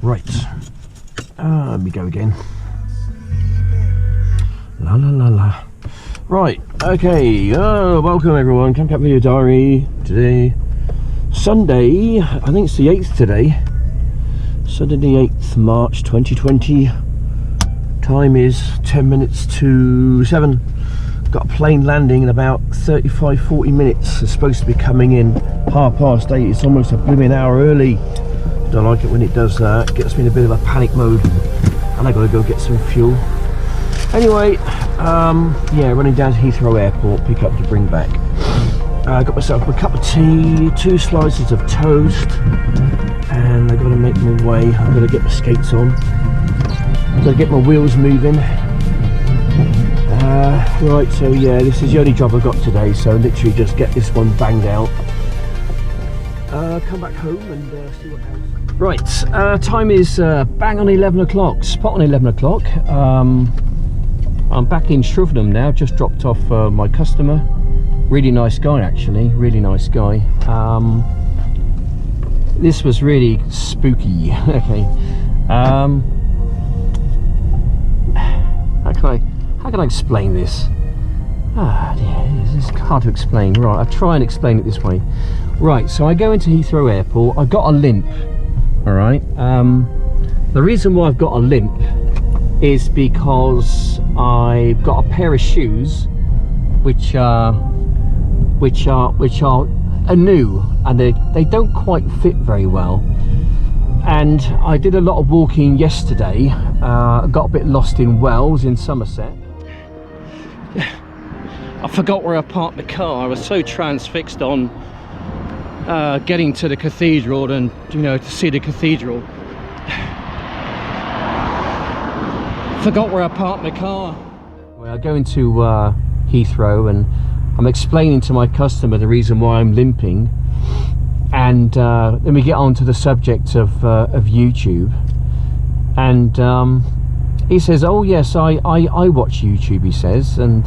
Right, we go again. La la la la. Right, okay, welcome everyone, Camcat Video Diary. Today, Sunday, I think it's the 8th today. Sunday the 8th March 2020. Time is 10 minutes to 7. Got a plane landing in about 35-40 minutes. It's supposed to be coming in 8:30. It's almost a blooming hour early. Don't like it when it does that. Gets me in a bit of a panic mode, and I gotta go get some fuel. Anyway, yeah, running down to Heathrow Airport, pick up to bring back. I got myself a cup of tea, 2 slices of toast, and I gotta make my way. I'm gonna get my skates on. Gotta get my wheels moving. Right, so yeah, this is the only job I've got today, so literally just get this one banged out. Come back home and see what happens. Right, time is bang on 11 o'clock, spot on 11 o'clock. I'm back in Shrivenham now, just dropped off my customer. Really nice guy actually, really nice guy. This was really spooky. Okay. How can I explain this? It's hard to explain. Right, I'll try and explain it this way. Right, so I go into Heathrow Airport. I've got a limp. All right. The reason why I've got a limp is because I've got a pair of shoes which are new, and they don't quite fit very well. And I did a lot of walking yesterday. Got a bit lost in Wells in Somerset. I forgot where I parked the car. I was so transfixed on getting to the cathedral and, you know, to see the cathedral. Forgot where I parked my car. Well, I go into Heathrow and I'm explaining to my customer the reason why I'm limping, and then we get on to the subject of YouTube, and he says, oh yes, I watch YouTube, he says, and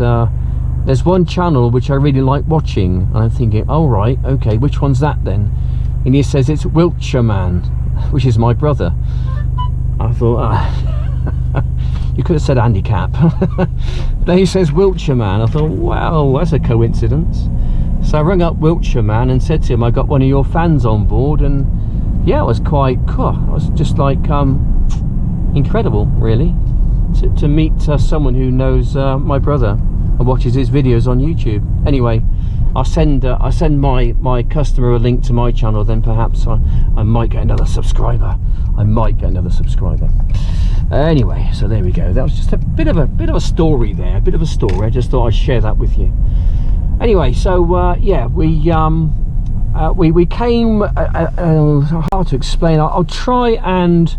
there's one channel which I really like watching. And I'm thinking, oh right, okay, which one's that then? And he says it's Wiltshire Man, which is my brother. I thought, you could have said handicap. Then he says Wiltshire Man. I thought, wow, that's a coincidence. So I rang up Wiltshire Man and said to him, I got one of your fans on board, and yeah, it was quite cool. It was just like incredible, really, to meet someone who knows my brother and watches his videos on YouTube. Anyway, I'll send my customer a link to my channel. Then perhaps I might get another subscriber. I might get another subscriber. Anyway, so there we go. That was just a bit of a story there. A bit of a story. I just thought I'd share that with you. Anyway, so yeah, we came. Hard to explain. I'll try and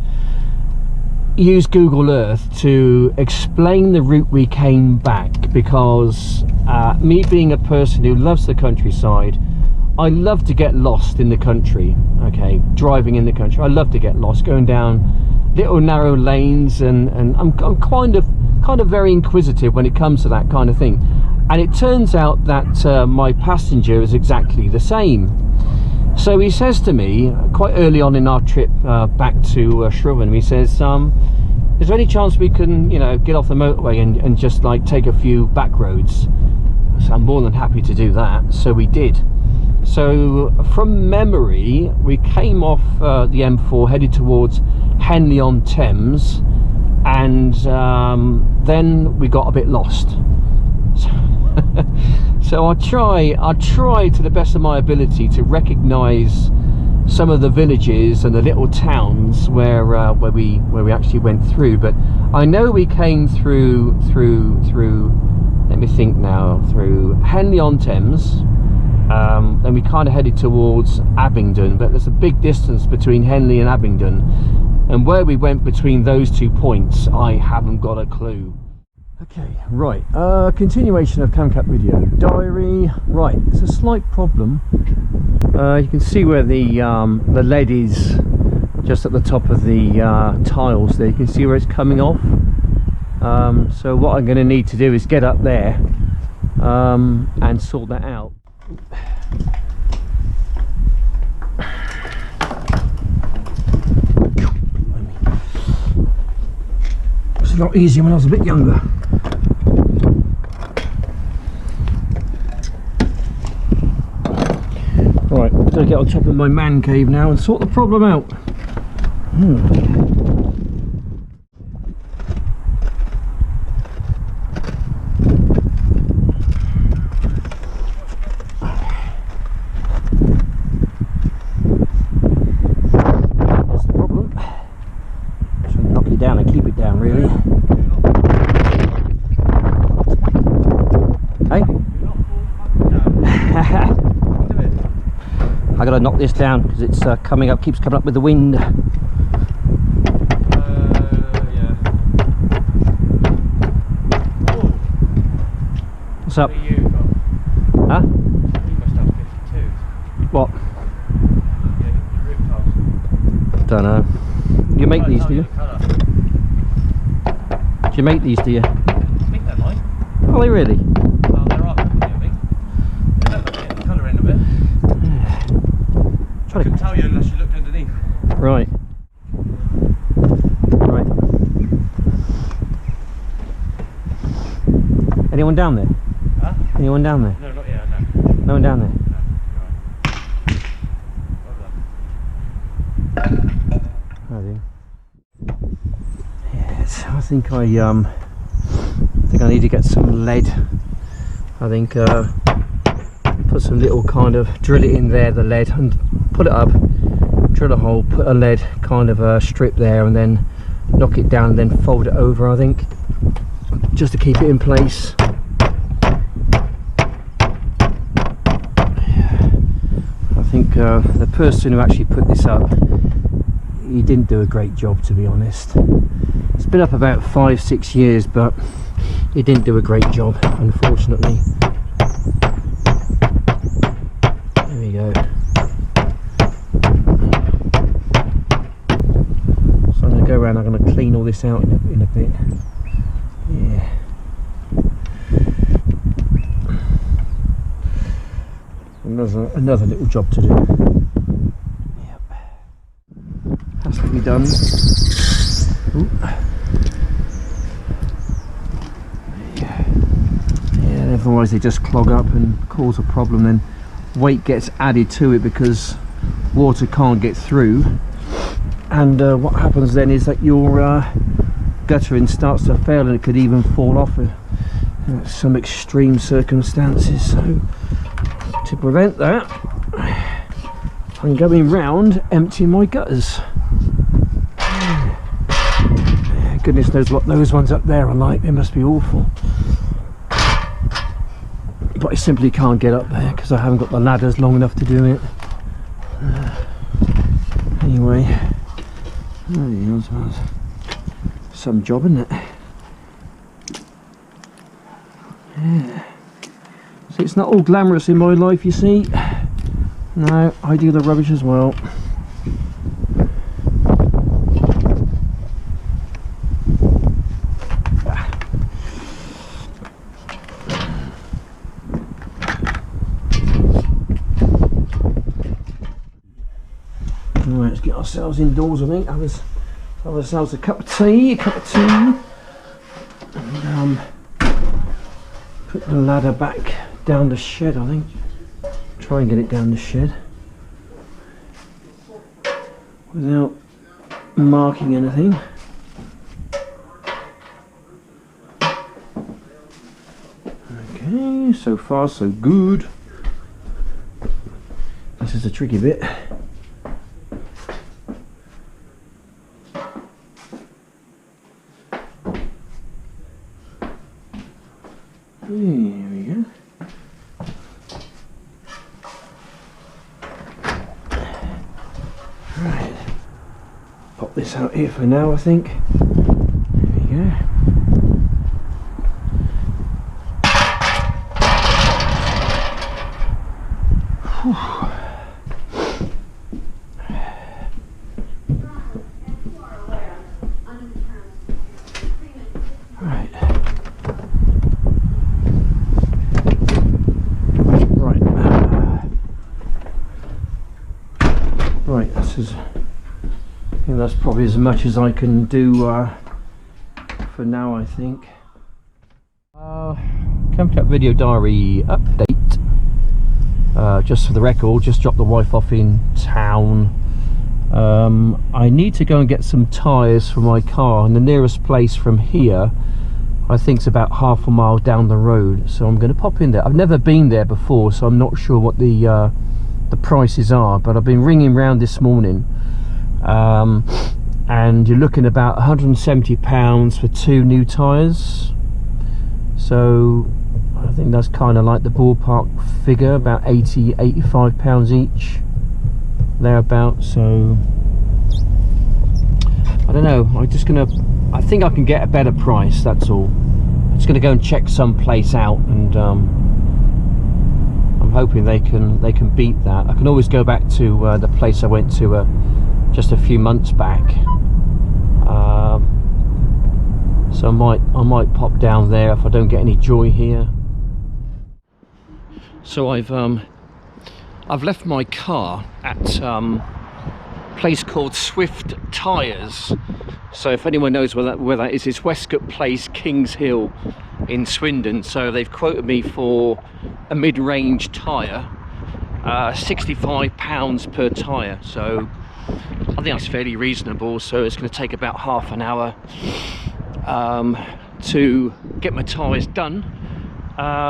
use Google Earth to explain the route we came back, because me being a person who loves the countryside, I love to get lost in the country. Okay, driving in the country, I love to get lost, going down little narrow lanes, and I'm kind of very inquisitive when it comes to that kind of thing. And it turns out that my passenger is exactly the same. So he says to me quite early on in our trip back to Shrivenham, he says, is there any chance we can, you know, get off the motorway and just like take a few back roads? So I'm more than happy to do that. So we did. So from memory, we came off the M4, headed towards Henley-on-Thames, and then we got a bit lost. So I try to the best of my ability to recognise some of the villages and the little towns where we actually went through. But I know we came through. Let me think now. Through Henley-on-Thames. Then we kind of headed towards Abingdon, but there's a big distance between Henley and Abingdon, and where we went between those 2 points, I haven't got a clue. Okay, right, continuation of Camcat Video Diary. Right, there's a slight problem. You can see where the lead is just at the top of the tiles there. You can see where it's coming off. So what I'm going to need to do is get up there and sort that out. a lot easier when I was a bit younger. Right, I'm going to get on top of my man cave now and sort the problem out. That's the problem. Just want to knock it down and keep it down, really. Hey? I gotta knock this down because it's coming up, keeps coming up with the wind. Yeah. What's up? What have you got? Huh? You must have 52. What? Yeah, the roof tiles. Don't know. You make these, do you? Colour. Do you make these, do you? I think they might. Are they really? Well, there are company, I think. They look like the colour in a bit. I couldn't tell you unless you looked underneath. Right. Right. Anyone down there? Huh? Anyone down there? No, not yet, no. No one down there? No. Oh dear. Yes, I think I need to get some lead. I think put some little kind of, drill it in there, the lead, and put it up, drill a hole, put a lead kind of strip there, and then knock it down and then fold it over, I think, just to keep it in place. I think the person who actually put this up, he didn't do a great job, to be honest. It's been up about 5-6 years, but he didn't do a great job, unfortunately. There we go. So I'm going to go around, I'm going to clean all this out in a bit. Yeah. Another little job to do. Yep. Has to be done. Ooh. Yeah, otherwise they just clog up and cause a problem. Then weight gets added to it because water can't get through, and what happens then is that your guttering starts to fail, and it could even fall off in some extreme circumstances. So to prevent that, I'm going round emptying my gutters. Goodness knows what those ones up there are like. They must be awful. But I simply can't get up there because I haven't got the ladders long enough to do it. Anyway, some job, isn't it? Yeah. So it's not all glamorous in my life, you see. No, I do the rubbish as well. Right, let's get ourselves indoors, I think. Have ourselves a cup of tea, and put the ladder back down the shed, I think. Try and get it down the shed without marking anything. Okay, so far so good. This is a tricky bit. There we go. Right, pop this out here for now, I think. There we go. Whew. Right, I think that's probably as much as I can do for now, I think. Camp Video Diary update. Just for the record, just dropped the wife off in town. I need to go and get some tyres for my car, and the nearest place from here I think it's about half a mile down the road, so I'm going to pop in there. I've never been there before, so I'm not sure what the prices are, but I've been ringing round this morning, and you're looking about £170 for 2 new tyres. So I think that's kind of like the ballpark figure, about £85 each, thereabouts. So I don't know, I think I can get a better price, that's all. I'm just gonna go and check some place out, and I'm hoping they can beat that. I can always go back to the place I went to just a few months back, so I might pop down there if I don't get any joy here. So I've left my car at a place called Swift Tyres. So if anyone knows where that is, it's Westcott Place, Kings Hill in Swindon. So they've quoted me for a mid-range tyre, £65 per tyre. So I think that's fairly reasonable. So it's going to take about half an hour to get my tyres done,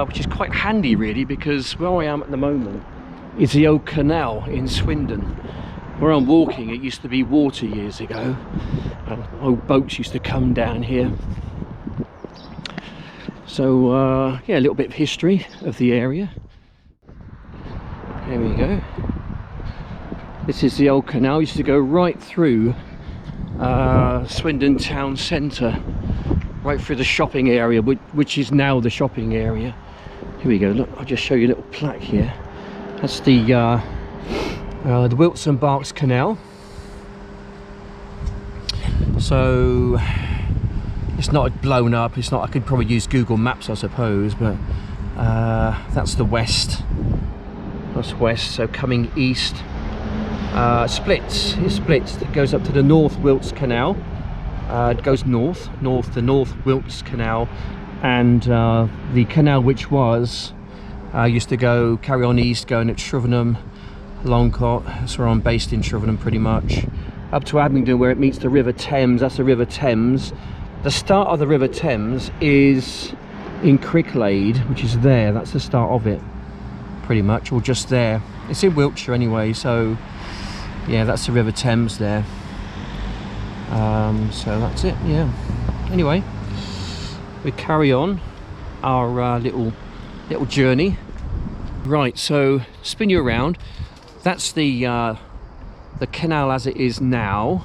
which is quite handy really, because where I am at the moment is the old canal in Swindon. Where I'm walking, it used to be water years ago, and old boats used to come down here. So yeah, a little bit of history of the area. There we go. This is the old canal. It used to go right through Swindon town centre, right through the shopping area, which is now the shopping area. Here we go, look, I'll just show you a little plaque here. That's the Wilton Berks Canal. So it's not blown up, it's not, I could probably use Google Maps I suppose, but that's the west. That's west, so coming east, it splits, it goes up to the North Wilts Canal, it goes north the North Wilts Canal, and the canal which was used to carry on east, going at Shrivenham, Longcott. That's where I'm based, in Shrivenham pretty much, up to Abingdon where it meets the River Thames. That's the River Thames. The start of the River Thames is in Cricklade, which is there. That's the start of it pretty much, or just there. It's in Wiltshire anyway, so yeah, that's the River Thames there. So that's it, yeah. Anyway, we carry on our little journey. Right, so spin you around. That's the canal as it is now.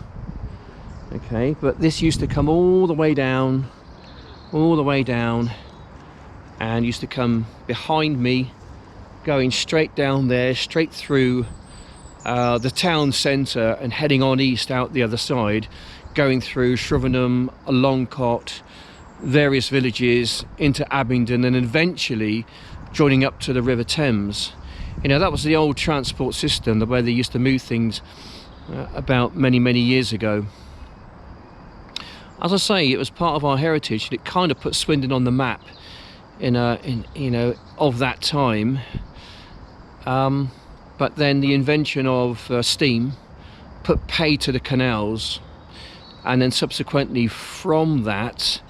Okay, but this used to come all the way down, and used to come behind me, going straight down there, straight through the town centre, and heading on east out the other side, going through Shrivenham, Longcott, various villages into Abingdon, and eventually joining up to the River Thames. You know, that was the old transport system, the way they used to move things about many years ago. As I say, it was part of our heritage, and it kind of put Swindon on the map in you know, of that time. But then the invention of steam put pay to the canals, and then subsequently from that,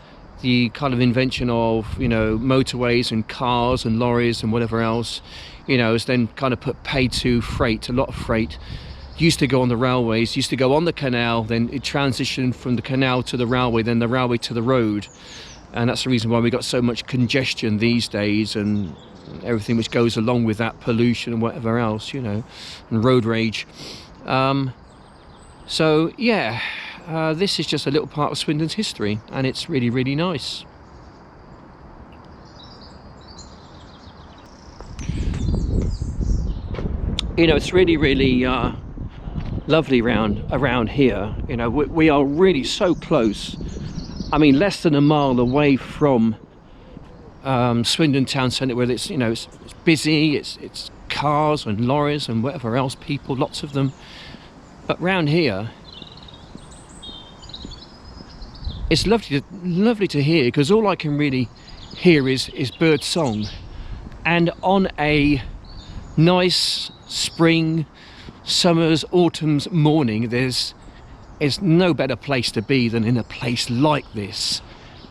the kind of invention of, you know, motorways and cars and lorries and whatever else, you know, has then kind of put pay to freight. A lot of freight used to go on the railways, used to go on the canal, then it transitioned from the canal to the railway, then the railway to the road. And that's the reason why we got so much congestion these days, and everything which goes along with that, pollution and whatever else, you know, and road rage. So yeah, this is just a little part of Swindon's history, and it's really nice. You know, it's really lovely around here. You know, we are really so close. I mean, less than a mile away from Swindon town centre, where it's, you know, it's busy, it's cars and lorries and whatever else, people, lots of them. But round here, it's lovely to hear, because all I can really hear is bird song. And on a nice spring, summer's, autumn's morning, there's no better place to be than in a place like this.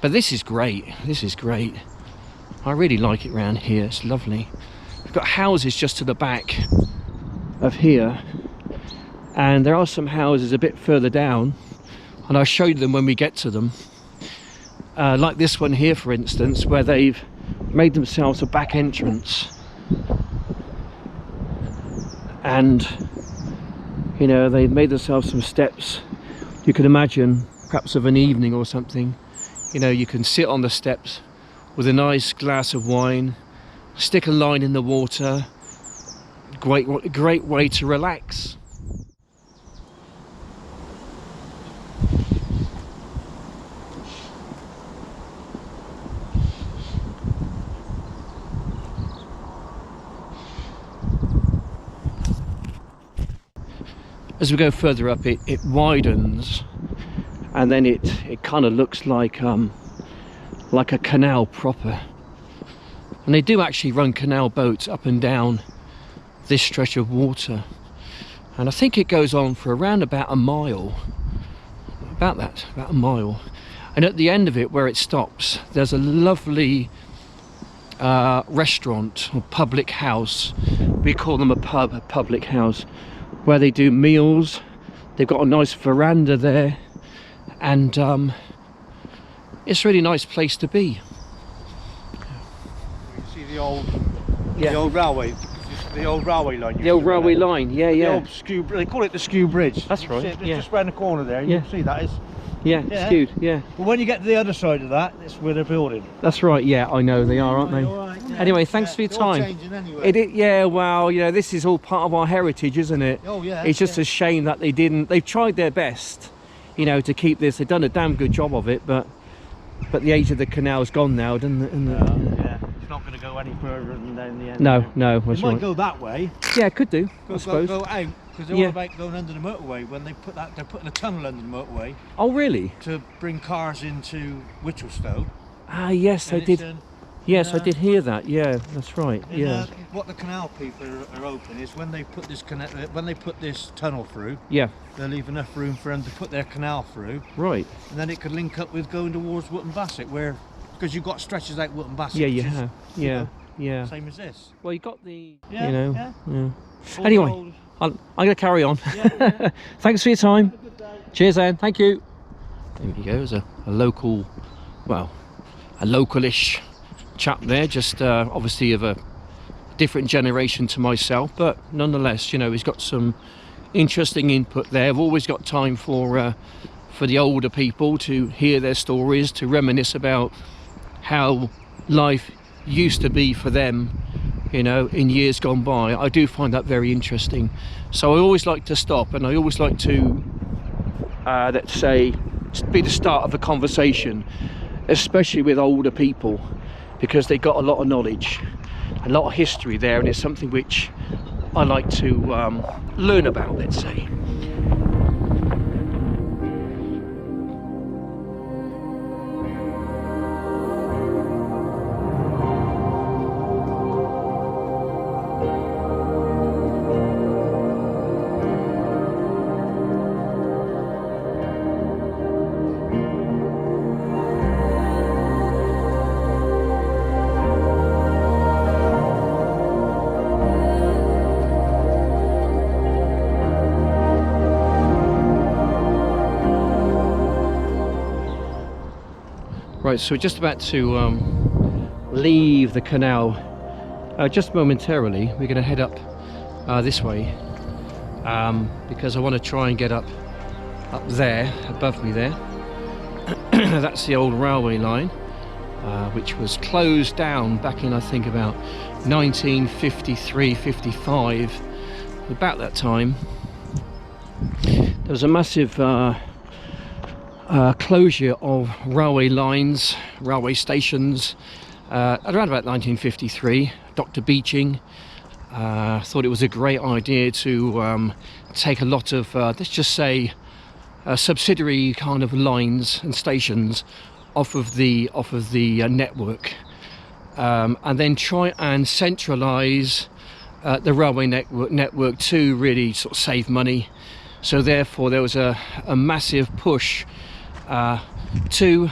But this is great. This is great. I really like it round here. It's lovely. We've got houses just to the back of here, and there are some houses a bit further down, and I'll show you them when we get to them. Like this one here, for instance, where they've made themselves a back entrance, and you know, they've made themselves some steps. You can imagine, perhaps of an evening or something, you know, you can sit on the steps with a nice glass of wine, stick a line in the water. Great way to relax. As we go further up, it widens, and then it kind of looks like a canal proper. And they do actually run canal boats up and down this stretch of water, and I think it goes on for around about a mile, about a mile. And at the end of it, where it stops, there's a lovely restaurant or public house. We call them a pub, a public house, where they do meals. They've got a nice veranda there, and it's a really nice place to be. You see the old railway, the old railway line. The old railway line, yeah, The yeah. old Skew, they call it the Skew Bridge. That's right, It's yeah. just round the corner there. You Yeah. can see that is. Yeah, Yeah. skewed, yeah. But when you get to the other side of that, it's where they're building. That's right, yeah, I know they are, aren't they? All right, yeah. Anyway, thanks for your They're all time. changing anyway. Yeah, well, you know, this is all part of our heritage, isn't it? Oh yeah. It's just a shame that they've tried their best, you know, to keep this. They've done a damn good job of it, but the age of the canal's gone now, doesn't it? yeah. It's not going to go any further than down the end. No, no, It that's might right. go that way. Yeah, it could do, I Go suppose. out because they're Yeah. all about going under the motorway. When they put that, they're putting a tunnel under the motorway Oh, really? to bring cars into Whittlestone. Ah, yes, I And it's, did. Yes, I uh, did hear that. Yeah, that's right. And, Yeah, what the canal people are hoping is when they put this tunnel through, yeah, they'll leave enough room for them to put their canal through, right. and then it could link up with going towards Wootton Bassett, where because you've got stretches out Wootton Bassett. Yeah, you which is have. Yeah, yeah. Same as this. Well, you got the, Yeah, you know, yeah. yeah. All Anyway. the old- I'm going to carry on. Yeah. Thanks for your time. Have a good day. Cheers, Anne. Thank you. There we go. There's a local, well, a localish chap there, just obviously of a different generation to myself, but nonetheless, you know, he's got some interesting input there. I've always got time for the older people to hear their stories, to reminisce about how life used to be for them, you know, in years gone by. I do find that very interesting. So I always like to stop, and I always like to, let's say, be the start of a conversation, especially with older people, because they got a lot of knowledge, a lot of history there, and it's something which I like to learn about, let's say. Right, so we're just about to leave the canal. Just momentarily, we're going to head up this way, because I want to try and get up there, above me there. That's the old railway line, which was closed down back in, I think, about 1953, 55. About that time, there was a massive closure of railway lines, railway stations, around about 1953. Dr. Beeching thought it was a great idea to take a lot of, let's just say, subsidiary kind of lines and stations off of the network, and then try and centralise the railway network to really sort of save money. So therefore there was a massive push to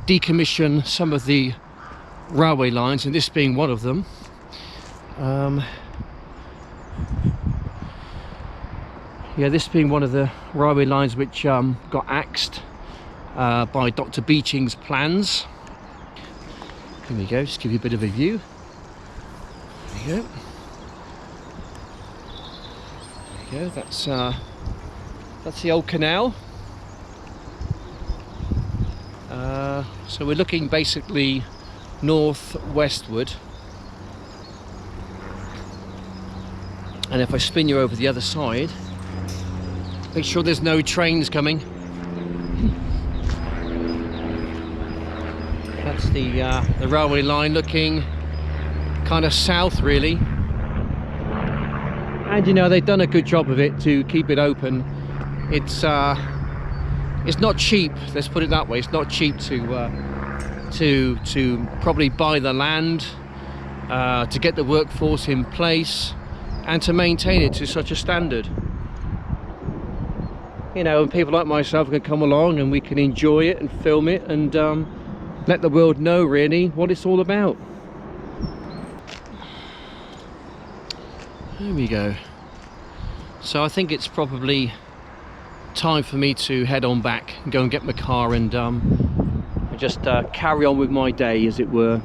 decommission some of the railway lines, and this being one of them. Yeah, this being one of the railway lines which got axed by Dr. Beeching's plans. Here we go, just give you a bit of a view. There you go. There you go, that's the old canal. So we're looking basically north-westward. And if I spin you over the other side, make sure there's no trains coming. That's the railway line looking kind of south, really. And you know, they've done a good job of it to keep it open. It's not cheap, let's put it that way. It's not cheap to probably buy the land, to get the workforce in place, and to maintain it to such a standard. You know, and people like myself can come along and we can enjoy it and film it and let the world know really what it's all about. There we go. So I think it's probably time for me to head on back and go and get my car and just carry on with my day, as it were.